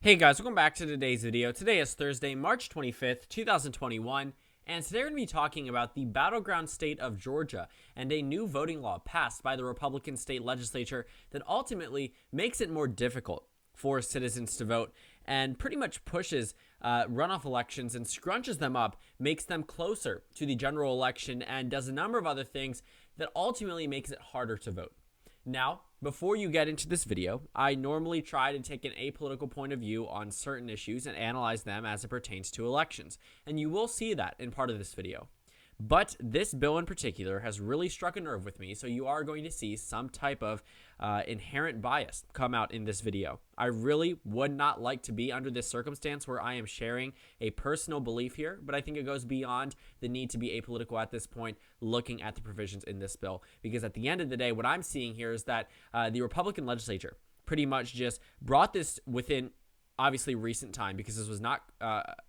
Hey guys, welcome back to today's video. Today is Thursday, March 25th, 2021, and today we're going to be talking about the battleground state of Georgia and a new voting law passed by the Republican state legislature that ultimately makes it more difficult for citizens to vote and pretty much pushes runoff elections and scrunches them up, makes them closer to the general election, and does a number of other things that ultimately makes it harder to vote. Now, before you get into this video, I normally try to take an apolitical point of view on certain issues and analyze them as it pertains to elections, and you will see that in part of this video. But this bill in particular has really struck a nerve with me, so you are going to see some type of inherent bias come out in this video. I really would not like to be under this circumstance where I am sharing a personal belief here, but I think it goes beyond the need to be apolitical at this point, looking at the provisions in this bill. Because at the end of the day, what I'm seeing here is that the Republican legislature pretty much just brought this within obviously recent time, because this was not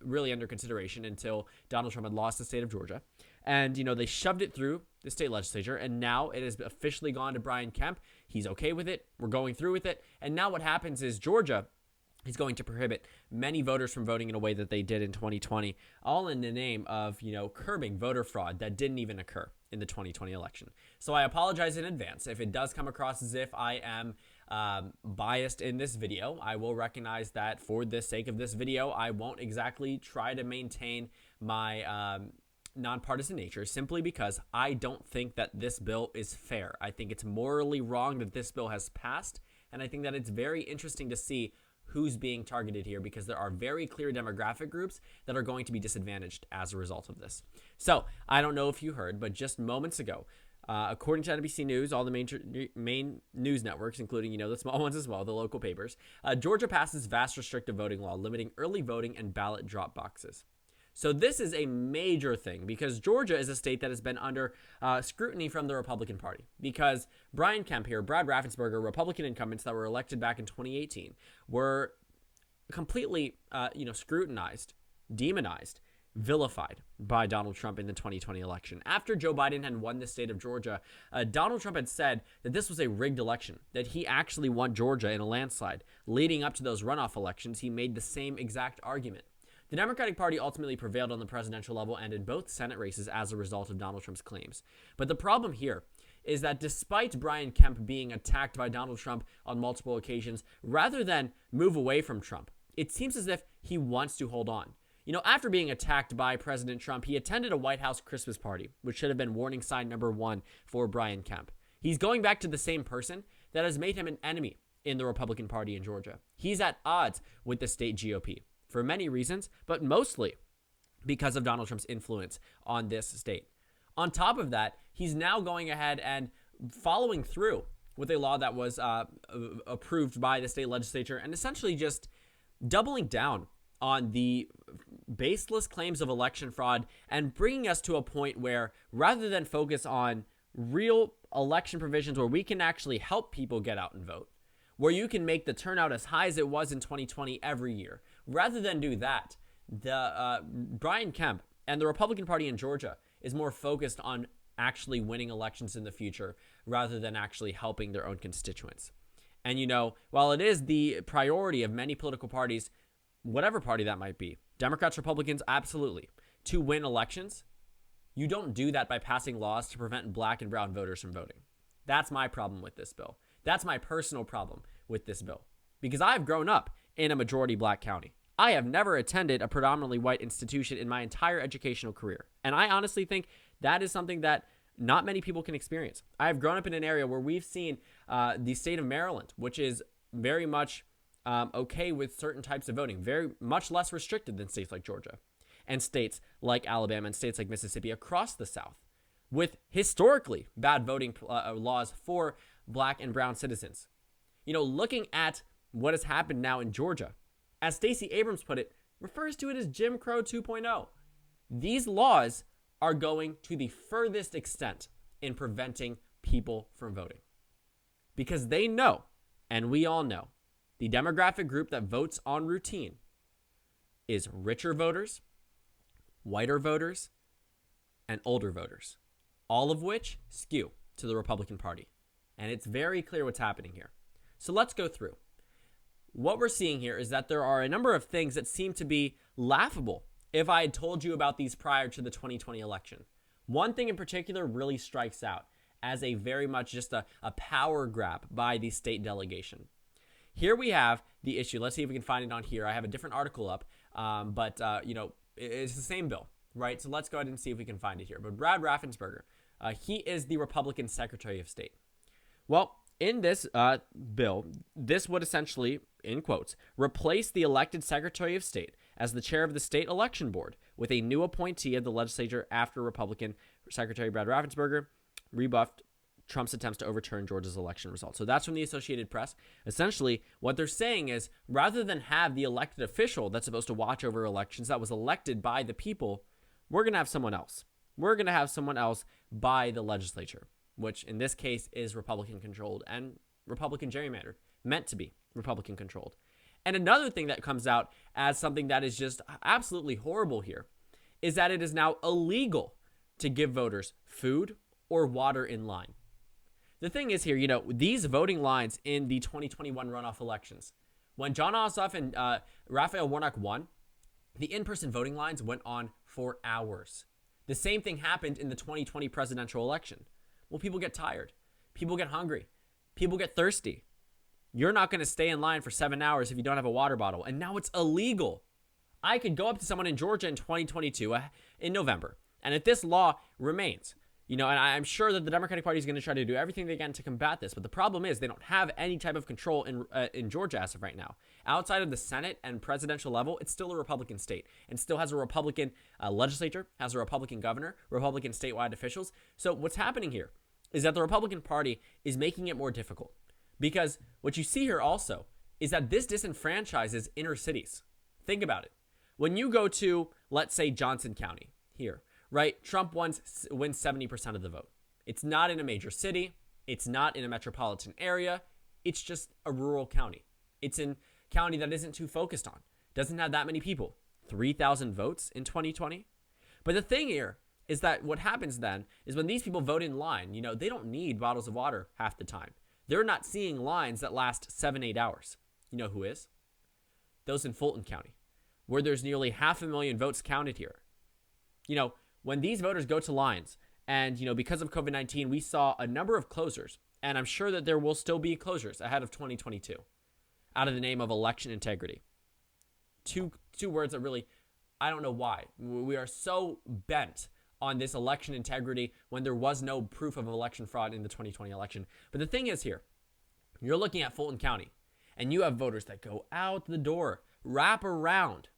really under consideration until Donald Trump had lost the state of Georgia. And, you know, they shoved it through the state legislature, and now it has officially gone to Brian Kemp. He's okay with it. We're going through with it. And now what happens is Georgia is going to prohibit many voters from voting in a way that they did in 2020, all in the name of, you know, curbing voter fraud that didn't even occur in the 2020 election. So I apologize in advance if it does come across as if I am biased in this video. I will recognize that for the sake of this video, I won't exactly try to maintain my nonpartisan nature, simply because I don't think that this bill is fair. I think it's morally wrong that this bill has passed, and I think that it's very interesting to see who's being targeted here, because there are very clear demographic groups that are going to be disadvantaged as a result of this. So I don't know if you heard, but just moments ago, according to NBC News, all the main news networks, including, you know, the small ones as well, the local papers, Georgia passes vast restrictive voting law limiting early voting and ballot drop boxes. So this is a major thing, because Georgia is a state that has been under scrutiny from the Republican Party, because Brian Kemp here, Brad Raffensperger, Republican incumbents that were elected back in 2018, were completely, scrutinized, demonized, vilified by Donald Trump in the 2020 election. After Joe Biden had won the state of Georgia, Donald Trump had said that this was a rigged election, that he actually won Georgia in a landslide. Leading up to those runoff elections, he made the same exact argument. The Democratic Party ultimately prevailed on the presidential level and in both Senate races as a result of Donald Trump's claims. But the problem here is that despite Brian Kemp being attacked by Donald Trump on multiple occasions, rather than move away from Trump, it seems as if he wants to hold on. You know, after being attacked by President Trump, he attended a White House Christmas party, which should have been warning sign number one for Brian Kemp. He's going back to the same person that has made him an enemy in the Republican Party in Georgia. He's at odds with the state GOP. For many reasons, but mostly because of Donald Trump's influence on this state. On top of that, he's now going ahead and following through with a law that was approved by the state legislature, and essentially just doubling down on the baseless claims of election fraud and bringing us to a point where, rather than focus on real election provisions where we can actually help people get out and vote, where you can make the turnout as high as it was in 2020 every year, rather than do that, the Brian Kemp and the Republican Party in Georgia is more focused on actually winning elections in the future rather than actually helping their own constituents. And, you know, while it is the priority of many political parties, whatever party that might be, Democrats, Republicans, absolutely, to win elections, you don't do that by passing laws to prevent black and brown voters from voting. That's my problem with this bill. That's my personal problem with this bill, because I've grown up in a majority black county. I have never attended a predominantly white institution in my entire educational career. And I honestly think that is something that not many people can experience. I have grown up in an area where we've seen the state of Maryland, which is very much okay with certain types of voting, very much less restricted than states like Georgia, and states like Alabama and states like Mississippi across the South, with historically bad voting laws for black and brown citizens. You know, looking at what has happened now in Georgia, as Stacey Abrams put it, refers to it as Jim Crow 2.0. These laws are going to the furthest extent in preventing people from voting, because they know, and we all know, the demographic group that votes on routine is richer voters, whiter voters, and older voters, all of which skew to the Republican Party. And it's very clear what's happening here. So let's go through. what we're seeing here is that there are a number of things that seem to be laughable if I had told you about these prior to the 2020 election. One thing in particular really strikes out as a very much just a power grab by the state delegation. Here we have the issue. Let's see if we can find it on here. I have a different article up, but it's the same bill, right? So let's go ahead and see if we can find it here. But Brad Raffensperger, he is the Republican Secretary of State. Well, in this bill, this would essentially, in quotes, replace the elected Secretary of State as the chair of the state election board with a new appointee of the legislature after Republican Secretary Brad Raffensperger rebuffed Trump's attempts to overturn Georgia's election results. So that's from the Associated Press. Essentially, what they're saying is rather than have the elected official that's supposed to watch over elections that was elected by the people, we're going to have someone else. We're going to have someone else by the legislature, which in this case is Republican controlled and Republican gerrymandered, meant to be Republican controlled. And another thing that comes out as something that is just absolutely horrible here is that it is now illegal to give voters food or water in line. The thing is here, these voting lines in the 2021 runoff elections, when John Ossoff and Raphael Warnock won, the in-person voting lines went on for hours. The same thing happened in the 2020 presidential election. Well, people get tired. People get hungry. People get thirsty. You're not going to stay in line for 7 hours if you don't have a water bottle. And now it's illegal. I could go up to someone in Georgia in 2022 in November. And if this law remains, and I'm sure that the Democratic Party is going to try to do everything they can to combat this. But the problem is they don't have any type of control in Georgia as of right now. Outside of the Senate and presidential level, it's still a Republican state and still has a Republican legislature, has a Republican governor, Republican statewide officials. So what's happening here is that the Republican Party is making it more difficult. Because what you see here also is that this disenfranchises inner cities. Think about it. When you go to, let's say, Johnson County here, right? Trump wins 70% of the vote. It's not in a major city. It's not in a metropolitan area. It's just a rural county. It's in a county that isn't too focused on. Doesn't have that many people. 3,000 votes in 2020. But the thing here is that what happens then is when these people vote in line, they don't need bottles of water half the time. They're not seeing lines that last 7-8 hours. You know who is? Those in Fulton County, where there's nearly 500,000 votes counted here. When these voters go to lines, and, because of COVID-19, we saw a number of closures, and I'm sure that there will still be closures ahead of 2022 out of the name of election integrity. Two words that really, I don't know why. We are so bent on this election integrity when there was no proof of election fraud in the 2020 election. But the thing is here, you're looking at Fulton County, and you have voters that go out the door, wrap around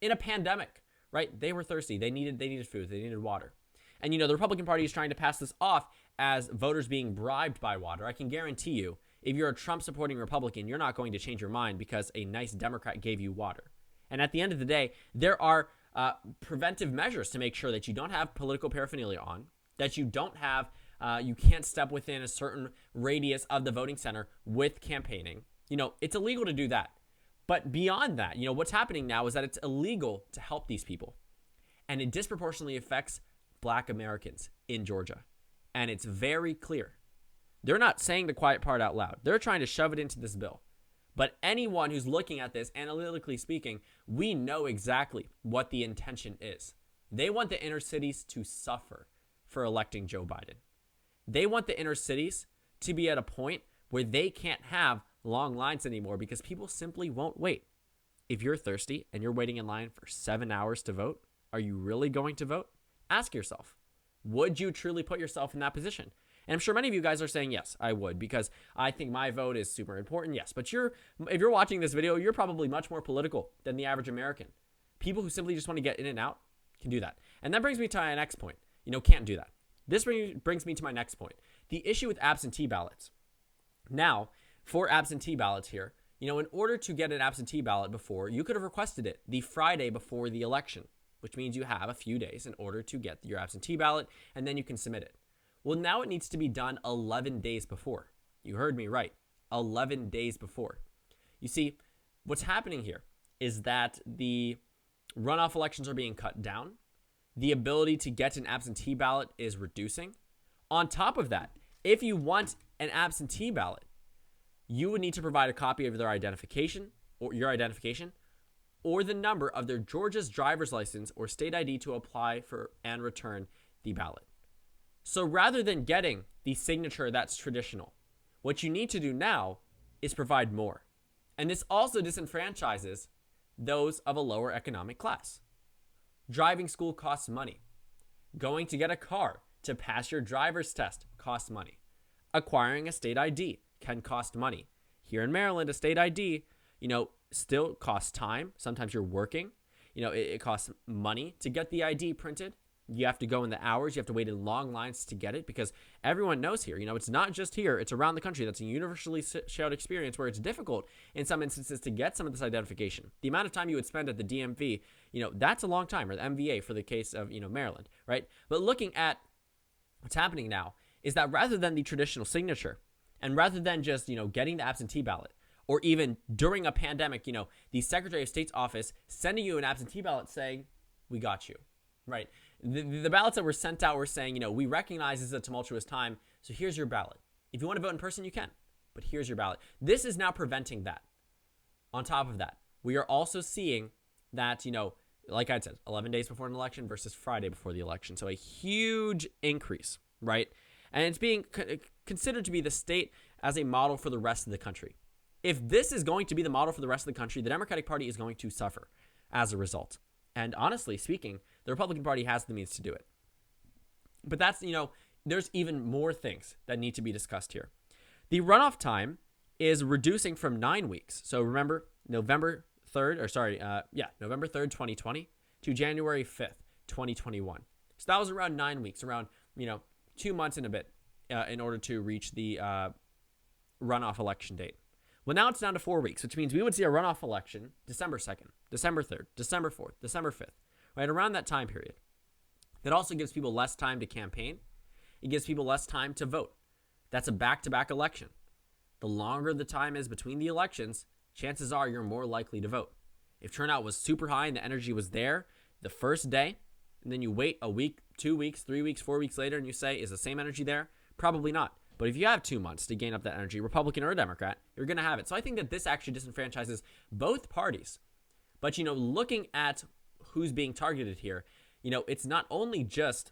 in a pandemic, right? They were thirsty. They needed food. They needed water. And, the Republican Party is trying to pass this off as voters being bribed by water. I can guarantee you, if you're a Trump-supporting Republican, you're not going to change your mind because a nice Democrat gave you water. And at the end of the day, there are preventive measures to make sure that you don't have political paraphernalia on, that you don't have, you can't step within a certain radius of the voting center with campaigning. It's illegal to do that. But beyond that, what's happening now is that it's illegal to help these people. And it disproportionately affects Black Americans in Georgia. And it's very clear. They're not saying the quiet part out loud. They're trying to shove it into this bill. But anyone who's looking at this, analytically speaking, we know exactly what the intention is. They want the inner cities to suffer for electing Joe Biden. They want the inner cities to be at a point where they can't have long lines anymore because people simply won't wait. If you're thirsty and you're waiting in line for 7 hours to vote, are you really going to vote? Ask yourself, would you truly put yourself in that position? And I'm sure many of you guys are saying, yes, I would, because I think my vote is super important. Yes, but if you're watching this video, you're probably much more political than the average American. People who simply just want to get in and out can do that. And that brings me to my next point. Can't do that. This brings me to my next point. The issue with absentee ballots. Now, for absentee ballots here, in order to get an absentee ballot before, you could have requested it the Friday before the election, which means you have a few days in order to get your absentee ballot, and then you can submit it. Well, now it needs to be done 11 days before. You heard me right. 11 days before. You see, what's happening here is that the runoff elections are being cut down. The ability to get an absentee ballot is reducing. On top of that, if you want an absentee ballot, you would need to provide a copy of their identification, or your identification, or the number of their Georgia's driver's license or state ID to apply for and return the ballot. So rather than getting the signature that's traditional, what you need to do now is provide more. And this also disenfranchises those of a lower economic class. Driving school costs money. Going to get a car to pass your driver's test costs money. Acquiring a state ID can cost money. Here in Maryland, a state ID, still costs time. Sometimes you're working. It costs money to get the ID printed. You have to go in the hours. You have to wait in long lines to get it because everyone knows here. It's not just here. It's around the country. That's a universally shared experience where it's difficult in some instances to get some of this identification. The amount of time you would spend at the DMV, that's a long time, or the MVA for the case of, Maryland, right? But looking at what's happening now is that rather than the traditional signature and rather than just, getting the absentee ballot, or even during a pandemic, the Secretary of State's office sending you an absentee ballot saying, we got you, right? The ballots that were sent out were saying, we recognize this is a tumultuous time, so here's your ballot. If you want to vote in person, you can, but here's your ballot. This is now preventing that. On top of that, we are also seeing that, like I said, 11 days before an election versus Friday before the election. So a huge increase, right? And it's being considered to be the state as a model for the rest of the country. If this is going to be the model for the rest of the country, the Democratic Party is going to suffer as a result. And honestly speaking, the Republican Party has the means to do it. But that's, there's even more things that need to be discussed here. The runoff time is reducing from 9 weeks. So remember, November 3rd, 2020 to January 5th, 2021. So that was around 9 weeks, around, 2 months and a bit in order to reach the runoff election date. Well, now it's down to 4 weeks, which means we would see a runoff election December 2nd, December 3rd, December 4th, December 5th, right around that time period. That also gives people less time to campaign. It gives people less time to vote. That's a back-to-back election. The longer the time is between the elections, chances are you're more likely to vote. If turnout was super high and the energy was there the first day, and then you wait a week, 2 weeks, 3 weeks, 4 weeks later, and you say, is the same energy there? Probably not. But if you have 2 months to gain up that energy, Republican or Democrat, you're going to have it. So I think that this actually disenfranchises both parties. But, looking at who's being targeted here, it's not only just,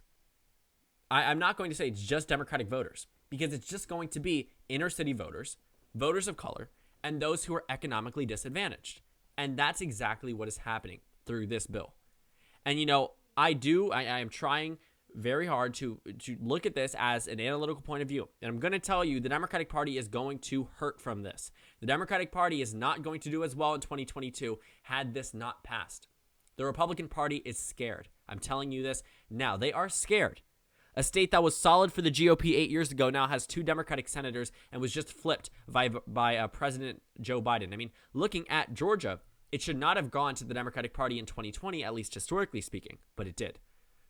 I'm not going to say it's just Democratic voters, because it's just going to be inner city voters, voters of color, and those who are economically disadvantaged. And that's exactly what is happening through this bill. And, I am trying very hard to look at this as an analytical point of view. And I'm going to tell you the Democratic Party is going to hurt from this. The Democratic Party is not going to do as well in 2022 had this not passed. The Republican Party is scared. I'm telling you this now. They are scared. A state that was solid for the GOP 8 years ago now has 2 Democratic senators and was just flipped by President Joe Biden. I mean, looking at Georgia, it should not have gone to the Democratic Party in 2020, at least historically speaking, but it did.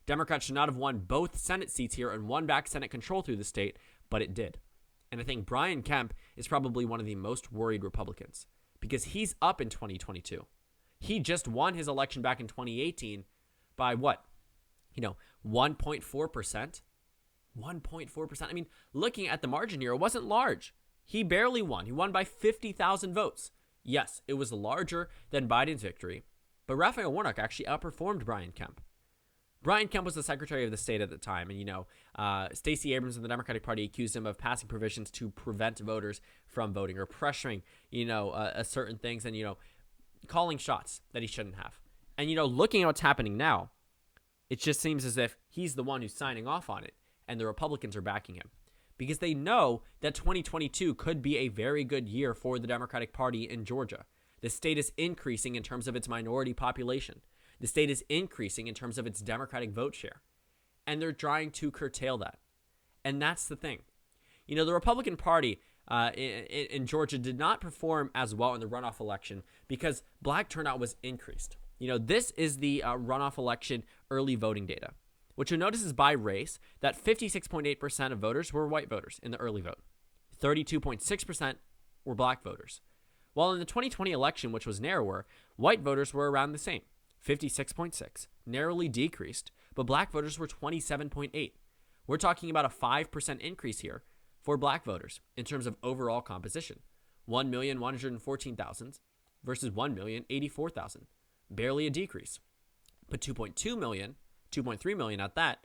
Democrats should not have won both Senate seats here and won back Senate control through the state, but it did. And I think Brian Kemp is probably one of the most worried Republicans because he's up in 2022. He just won his election back in 2018 by what? 1.4%. 1.4%. I mean, looking at the margin here, it wasn't large. He barely won. He won by 50,000 votes. Yes, it was larger than Biden's victory, but Raphael Warnock actually outperformed Brian Kemp. Brian Kemp was the Secretary of the State at the time, and, Stacey Abrams and the Democratic Party accused him of passing provisions to prevent voters from voting or pressuring, certain things and, calling shots that he shouldn't have. And, looking at what's happening now, it just seems as if he's the one who's signing off on it, and the Republicans are backing him because they know that 2022 could be a very good year for the Democratic Party in Georgia. The state is increasing in terms of its minority population. The state is increasing in terms of its Democratic vote share, and they're trying to curtail that. And that's the thing. The Republican Party in Georgia did not perform as well in the runoff election because black turnout was increased. This is the runoff election early voting data. What you'll notice is by race that 56.8% of voters were white voters in the early vote. 32.6% were black voters. While in the 2020 election, which was narrower, white voters were around the same. 56.6, narrowly decreased, but black voters were 27.8. We're talking about a 5% increase here for black voters in terms of overall composition. 1,114,000 versus 1,084,000. Barely a decrease. But 2.2 million, 2.3 million at that,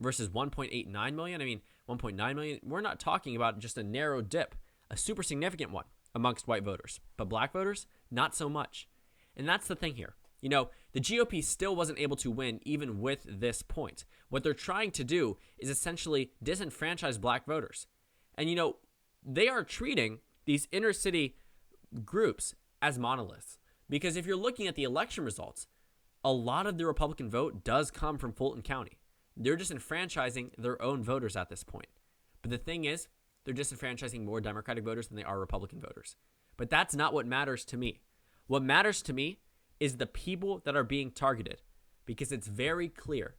versus 1.89 million. I mean, 1.9 million. We're not talking about just a narrow dip, a super significant one amongst white voters. But black voters, not so much. And that's the thing here. You know, the GOP still wasn't able to win even with this point. What they're trying to do is essentially disenfranchise black voters. And, you know, they are treating these inner city groups as monoliths. Because if you're looking at the election results, a lot of the Republican vote does come from Fulton County. They're disenfranchising their own voters at this point. But the thing is, they're disenfranchising more Democratic voters than they are Republican voters. But that's not what matters to me. What matters to me is the people that are being targeted, because it's very clear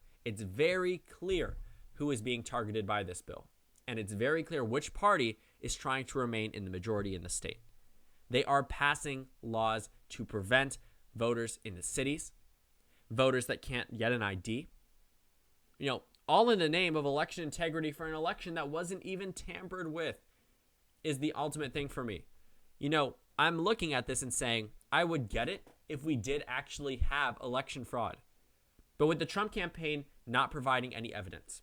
who is being targeted by this bill. And it's very clear which party is trying to remain in the majority in the state. They are passing laws to prevent voters in the cities, voters that can't get an ID, you know, all in the name of election integrity for an election that wasn't even tampered with is the ultimate thing for me. You know, I'm looking at this and saying, I would get it if we did actually have election fraud. But with the Trump campaign not providing any evidence,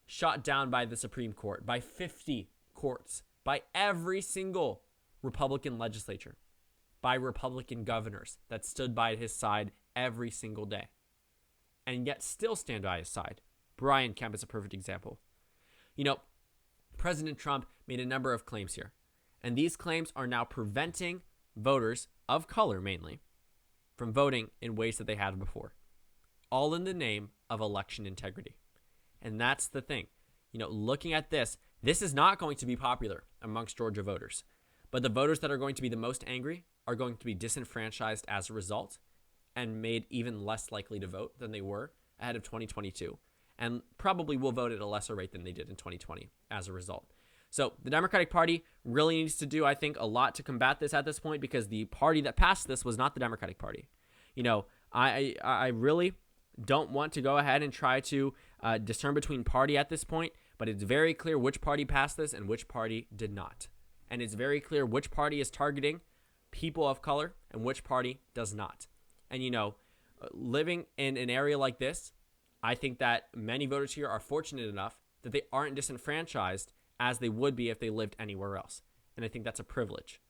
shot down by the Supreme Court, by 50 courts, by every single Republican legislature, by Republican governors that stood by his side every single day, and yet still stand by his side. Brian Kemp is a perfect example. You know, President Trump made a number of claims here, and these claims are now preventing voters of color mainly from voting in ways that they had before, all in the name of election integrity. And that's the thing. You know, looking at this is not going to be popular amongst Georgia voters, but the voters that are going to be the most angry are going to be disenfranchised as a result and made even less likely to vote than they were ahead of 2022, and probably will vote at a lesser rate than they did in 2020 as a result. So the Democratic Party really needs to do, I think, a lot to combat this at this point, because the party that passed this was not the Democratic Party. You know, I really don't want to go ahead and try to discern between party at this point, but it's very clear which party passed this and which party did not. And it's very clear which party is targeting people of color and which party does not. And, you know, living in an area like this, I think that many voters here are fortunate enough that they aren't disenfranchised as they would be if they lived anywhere else. And I think that's a privilege.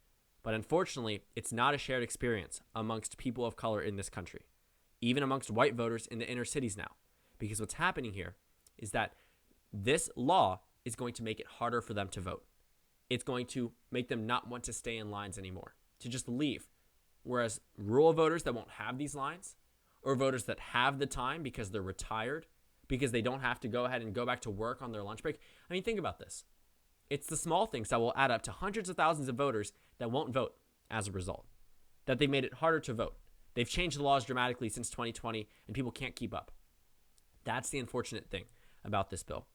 But unfortunately, it's not a shared experience amongst people of color in this country, even amongst white voters in the inner cities now. Because what's happening here is that this law is going to make it harder for them to vote. It's going to make them not want to stay in lines anymore, to just leave. Whereas rural voters that won't have these lines, or voters that have the time because they're retired, because they don't have to go ahead and go back to work on their lunch break. I mean, think about this. It's the small things that will add up to hundreds of thousands of voters that won't vote as a result, that they made it harder to vote. They've changed the laws dramatically since 2020, and people can't keep up. That's the unfortunate thing about this bill.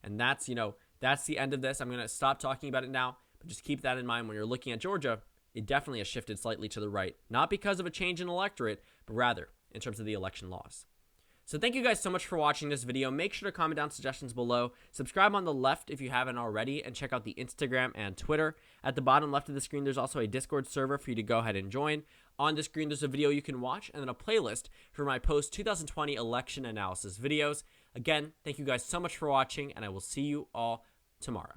And that's, you know, that's the end of this. I'm going to stop talking about it now, but just keep that in mind when you're looking at Georgia. It definitely has shifted slightly to the right, not because of a change in electorate, but rather in terms of the election laws. So thank you guys so much for watching this video. Make sure to comment down suggestions below. Subscribe on the left if you haven't already, and check out the Instagram and Twitter. At the bottom left of the screen, there's also a Discord server for you to go ahead and join. On the screen, there's a video you can watch, and then a playlist for my post-2020 election analysis videos. Again, thank you guys so much for watching, and I will see you all tomorrow.